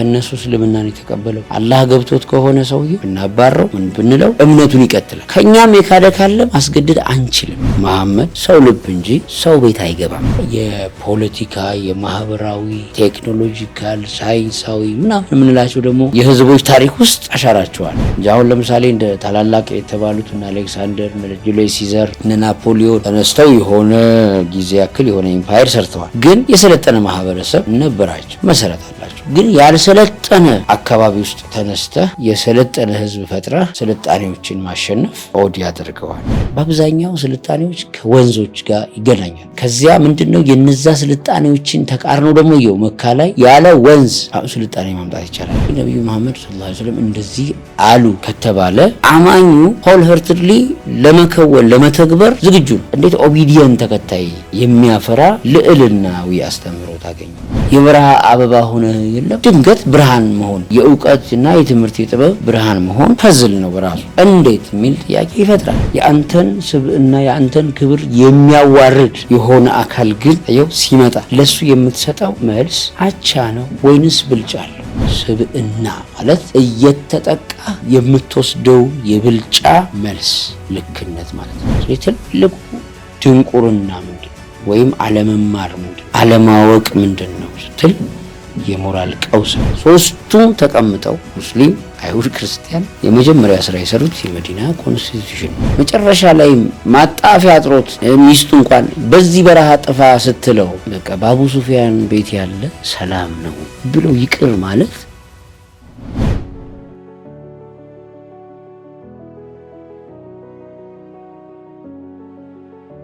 ከነሱ እስልምናን የተቀበለው አላህ ገብቶት ከሆነ ሰውዬ እናባረው ምን ብንለው እምነቱን ይቀጥላል። ከኛም የካደ ካለ ማስገደድ አንችልም። መሐመድ ሰው ልብ እንጂ ሰው ቤት አይገባም። የፖለቲካ የማህበራዊ ቴክኖሎጂካል ሳይንሳዊ ምናምን የምንላቸው ደግሞ የህዝቦች ታሪክ ውስጥ አሻራቸዋል እንጂ አሁን ለምሳሌ እንደ ታላላቅ የተባሉት እና አሌክሳንደር፣ ጁሊየስ ሲዘር፣ ናፖሊዮን ተነስተው የሆነ ጊዜ ያክል የሆነ ኢምፓየር ሰርተዋል። ግን የሰለጠነ ማህበረሰብ ነበራቸው፣ መሰረት አላቸው። ግን ያልሰለጠነ አካባቢ ውስጥ ተነስተህ የሰለጠነ ህዝብ ፈጥረህ ስልጣኔዎችን ማሸነፍ ኦድ ያደርገዋል። በአብዛኛው ስልጣኔዎች ከወንዞች ጋር ይገናኛል። ከዚያ ምንድነው የነዛ ስልጣኔዎችን ተቃርኖ ደግሞ ይው መካ ላይ ያለ ወንዝ ስልጣኔ ማምጣት ይቻላል። ነብዩ መሐመድ ሰለላሁ ዐለይሂ ወሰለም እንደዚህ አሉ ከተባለ አማኙ ሆል ሄርትድሊ ለመከወን ለመተግበር ዝግጁ ነው። እንዴት ኦቢዲየንት ተከታይ የሚያፈራ ልዕልናዊ አስተምሮ ታገኙ። የበረሃ አበባ ሆነ የለም ድንገት ብርሃን መሆን የእውቀትና የትምህርት የጥበብ ብርሃን መሆን ፐዝል ነው በራሱ። እንዴት የሚል ጥያቄ ይፈጥራል። የአንተን ስብዕና የአንተን ክብር የሚያዋርድ የሆነ አካል ግን ይኸው ሲመጣ ለሱ የምትሰጠው መልስ አቻ ነው ወይንስ ብልጫ አለው? ስብዕና ማለት እየተጠቃ የምትወስደው የብልጫ መልስ ልክነት ማለት ነው። ትልቁ ድንቁርና ምንድን ወይም አለመማር ምንድን አለማወቅ ምንድን ነው ስትል የሞራል ቀውስ። ሶስቱም ተቀምጠው ሙስሊም፣ አይሁድ፣ ክርስቲያን የመጀመሪያ ስራ የሰሩት የመዲና ኮንስቲቱሽን መጨረሻ ላይ ማጣፊያ አጥሮት ሚስቱ እንኳን በዚህ በረሃ ጥፋ ስትለው በቃ በአቡ ሱፊያን ቤት ያለ ሰላም ነው ብሎ ይቅር ማለት